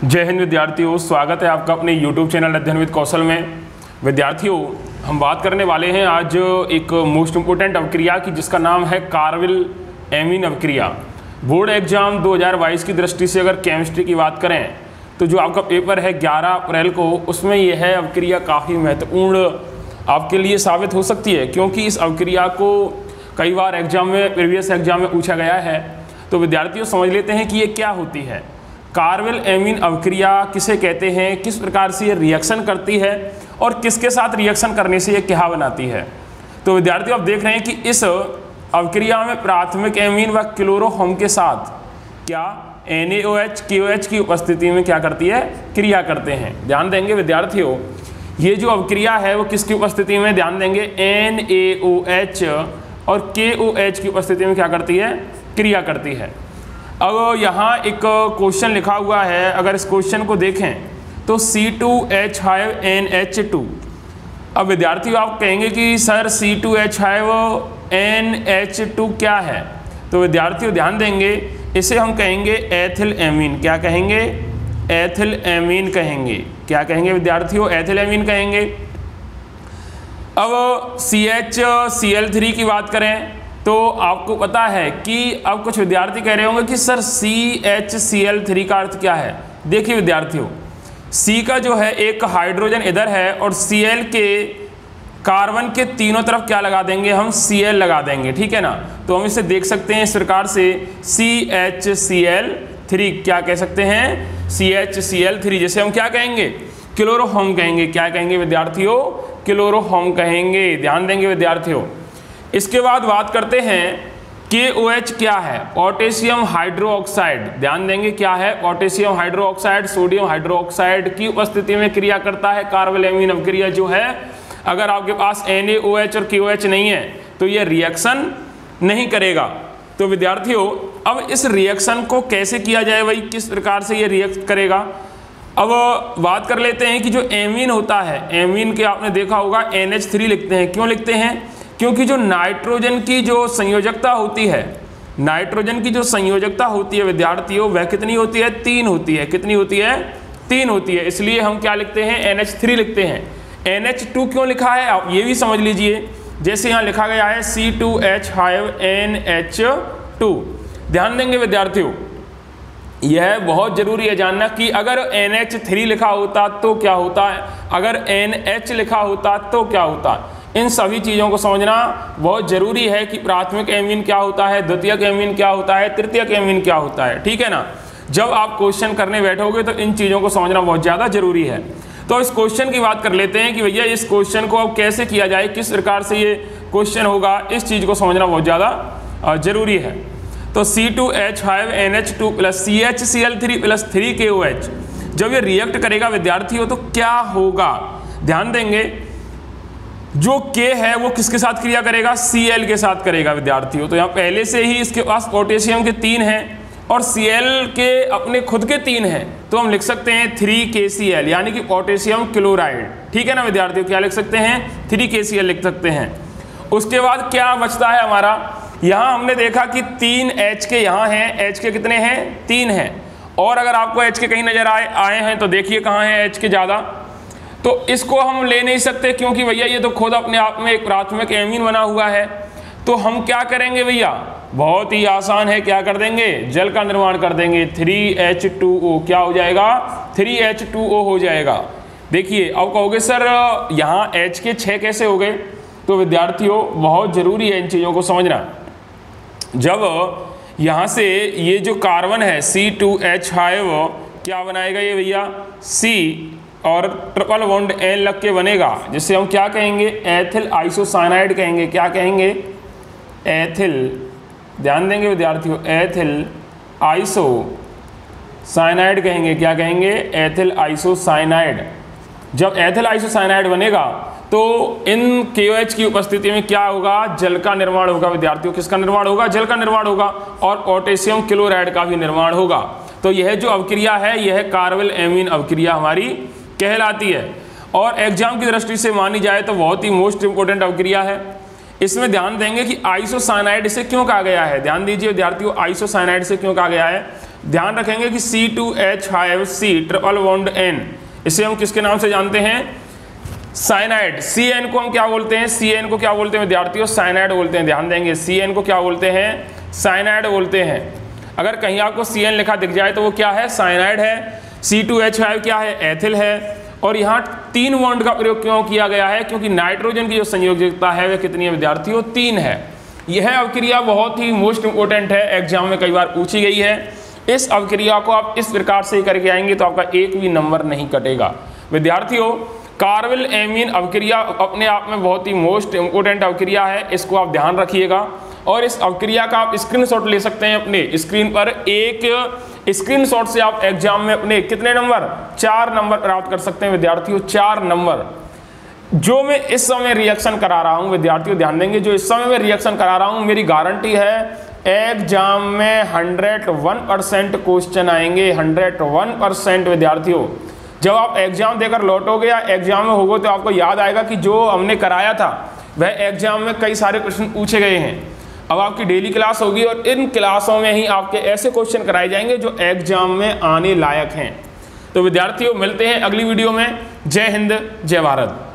जय हिंद विद्यार्थियों, स्वागत है आपका अपने YouTube चैनल अध्ययन विद कौशल में। विद्यार्थियों, हम बात करने वाले हैं आज एक मोस्ट इम्पोर्टेंट अवक्रिया की जिसका नाम है कार्विल एमीन अवक्रिया। बोर्ड एग्जाम 2022 की दृष्टि से अगर केमिस्ट्री की बात करें तो जो आपका पेपर है 11 अप्रैल को, उसमें यह है अवक्रिया काफ़ी महत्वपूर्ण आपके लिए साबित हो सकती है, क्योंकि इस अवक्रिया को कई बार एग्जाम में प्रीवियस एग्जाम में पूछा गया है। तो विद्यार्थियों समझ लेते हैं कि ये क्या होती है। कार्विल एमीन अवक्रिया किसे कहते हैं, किस प्रकार से ये रिएक्शन करती है और किसके साथ रिएक्शन करने से ये क्या बनाती है। तो विद्यार्थियों आप देख रहे हैं कि इस अवक्रिया में प्राथमिक एमीन व क्लोरोफॉर्म के साथ क्या NaOH KOH की उपस्थिति में क्या करती है, क्रिया करते हैं। ध्यान देंगे विद्यार्थियों, ये जो अवक्रिया है वो किसकी उपस्थिति में, ध्यान देंगे NaOH और KOH की उपस्थिति में क्या करती है, क्रिया करती है। अब यहाँ एक क्वेश्चन लिखा हुआ है, अगर इस क्वेश्चन को देखें तो C2H5NH2। अब विद्यार्थियों आप कहेंगे कि सर C2H5NH2 क्या है, तो विद्यार्थियों ध्यान देंगे, इसे हम कहेंगे एथिल एमीन। क्या कहेंगे, एथिल एमीन कहेंगे। क्या कहेंगे विद्यार्थियों, एथिल एमीन कहेंगे। अब CHCl3 की बात करें तो आपको पता है कि अब कुछ विद्यार्थी कह रहे होंगे कि सर CHCl3 का अर्थ क्या है। देखिए विद्यार्थियों, C का जो है एक हाइड्रोजन इधर है और Cl के कार्बन के तीनों तरफ क्या लगा देंगे, हम Cl लगा देंगे, ठीक है ना। तो हम इसे देख सकते हैं इस प्रकार से CHCl3, क्या कह सकते हैं, CHCl3, जिसे हम क्या कहेंगे, क्लोरोफॉर्म कहेंगे। क्या कहेंगे विद्यार्थियों, क्लोरोफॉर्म कहेंगे। ध्यान देंगे विद्यार्थियों। इसके बाद बात करते हैं KOH क्या है, पोटेशियम हाइड्रोक्साइड। ध्यान देंगे क्या है, पोटेशियम हाइड्रोक्साइड सोडियम हाइड्रोक्साइड की उपस्थिति में क्रिया करता है। कार्विल एमीन अवक्रिया जो है, अगर आपके पास NaOH और KOH नहीं है तो ये रिएक्शन नहीं करेगा। तो विद्यार्थियों अब इस रिएक्शन को कैसे किया जाए, वही किस प्रकार से ये रिएक्ट करेगा। अब बात कर लेते हैं कि जो एमीन होता है, एमीन के आपने देखा होगा NH3 लिखते हैं। क्यों लिखते हैं, क्योंकि जो नाइट्रोजन की जो संयोजकता होती है, नाइट्रोजन की जो संयोजकता होती है विद्यार्थियों, वह कितनी होती है, 3 होती है। कितनी होती है, 3 होती है। इसलिए हम क्या लिखते हैं, NH3 लिखते हैं। NH2 क्यों लिखा है आप ये भी समझ लीजिए। जैसे यहाँ लिखा गया है C2H5NH2। ध्यान देंगे विद्यार्थियों, यह बहुत जरूरी है जानना कि अगर NH3 लिखा होता तो क्या होता है, अगर NH लिखा होता तो क्या होता। इन सभी चीज़ों को समझना बहुत जरूरी है कि प्राथमिक एमीन क्या होता है, द्वितीयक एमीन क्या होता है, तृतीयक एमीन क्या होता है, ठीक है ना। जब आप क्वेश्चन करने बैठोगे तो इन चीज़ों को समझना बहुत ज़्यादा जरूरी है। तो इस क्वेश्चन की बात कर लेते हैं कि भैया इस क्वेश्चन को अब कैसे किया जाए, किस प्रकार से ये क्वेश्चन होगा, इस चीज़ को समझना बहुत ज़्यादा जरूरी है। तो C2H5NH2 plus CHCl3 plus 3KOH जब ये रिएक्ट करेगा विद्यार्थियों तो क्या होगा। ध्यान देंगे, जो K है वो किसके साथ क्रिया करेगा, Cl के साथ करेगा विद्यार्थियों। तो यहाँ पहले से ही इसके पास पोटेशियम के 3 हैं और Cl के अपने खुद के 3 हैं, तो हम लिख सकते हैं 3KCl, यानी कि पोटेशियम क्लोराइड, ठीक है ना विद्यार्थियों। क्या लिख सकते हैं, 3KCl लिख सकते हैं। उसके बाद क्या बचता है हमारा, यहाँ हमने देखा कि 3 H के यहाँ हैं, H के कितने हैं, 3 हैं। और अगर आपको H के कहीं नजर आए हैं तो देखिए कहाँ हैं H के ज़्यादा। तो इसको हम ले नहीं सकते क्योंकि भैया ये तो खुद अपने आप में एक प्राथमिक एमीन बना हुआ है। तो हम क्या करेंगे भैया, बहुत ही आसान है, क्या कर देंगे, जल का निर्माण कर देंगे। 3H2O क्या हो जाएगा, 3H2O हो जाएगा। देखिए अब कहोगे सर यहाँ H के 6 कैसे हो गए, तो विद्यार्थियों बहुत जरूरी है इन चीज़ों को समझना। जब यहाँ से ये जो कार्बन है C2H5 क्या बनाएगा ये भैया, C और ट्रिपल बॉन्ड N लग के बनेगा, जिससे हम क्या कहेंगे, एथिल आइसोसाइनाइड कहेंगे। क्या कहेंगे, एथिल, ध्यान देंगे विद्यार्थियों, एथिल आइसोसाइनाइड कहेंगे। क्या कहेंगे, एथिल आइसोसाइनाइड। जब एथिल आइसोसाइनाइड बनेगा तो इन KOH की उपस्थिति में क्या होगा, जल का निर्माण होगा विद्यार्थियों। किसका निर्माण होगा, जल का निर्माण होगा और पोटेशियम क्लोराइड का भी निर्माण होगा। तो यह जो अवक्रिया है यह कार्विल एमीन अवक्रिया हमारी कहलाती है और एग्जाम की दृष्टि से मानी जाए तो बहुत ही मोस्ट इंपोर्टेंट अवक्रिया है। इसमें ध्यान देंगे कि आइसोसाइनाइड से क्यों कहा गया है, ध्यान दीजिए विद्यार्थियों, आइसोसाइनाइड से क्यों कहा गया है। ध्यान रखेंगे कि C2H5C ट्रिपल बॉन्ड N, इसे हम किसके नाम से जानते हैं? साइनाइड। Cn को हम क्या बोलते हैं? Cn को क्या बोलते हैं विद्यार्थियों? साइनाइड बोलते हैं। ध्यान देंगे, Cn को क्या बोलते हैं? साइनाइड बोलते हैं। अगर कहीं आपको Cn लिखा दिख जाए तो वो क्या है? साइनाइड है। C2H5 क्या है? एथिल है। और यहाँ 3 बॉन्ड का प्रयोग क्यों किया गया है? क्योंकि नाइट्रोजन की जो संयोजकता है वह कितनी है विद्यार्थियों? 3 है। यह अवक्रिया बहुत ही मोस्ट इंपोर्टेंट है, एग्जाम में कई बार पूछी गई है। इस अवक्रिया को आप इस प्रकार से करके आएंगे तो आपका एक भी नंबर नहीं कटेगा। विद्यार्थियों, कार्बोनिल एमीन अवक्रिया अपने आप में बहुत ही मोस्ट इंपोर्टेंट अवक्रिया है, इसको आप ध्यान रखिएगा। और इस अवक्रिया का आप स्क्रीनशॉट ले सकते हैं अपने स्क्रीन पर। एक स्क्रीनशॉट से आप एग्जाम में अपने कितने नंबर? 4 नंबर प्राप्त कर सकते हैं विद्यार्थियों, 4 नंबर। जो मैं इस समय रिएक्शन करा रहा हूं विद्यार्थियों, ध्यान देंगे, जो इस समय मैं रिएक्शन करा रहा हूं, मेरी गारंटी है एग्जाम में 101% क्वेश्चन आएंगे, 101% विद्यार्थियों। जब आप एग्जाम देकर लौटोगे या एग्जाम में होगे तो आपको याद आएगा कि जो हमने कराया था वह एग्जाम में कई सारे प्रश्न पूछे गए हैं। अब आपकी डेली क्लास होगी और इन क्लासों में ही आपके ऐसे क्वेश्चन कराए जाएंगे जो एग्जाम में आने लायक हैं। तो विद्यार्थियों, मिलते हैं अगली वीडियो में। जय हिंद, जय भारत।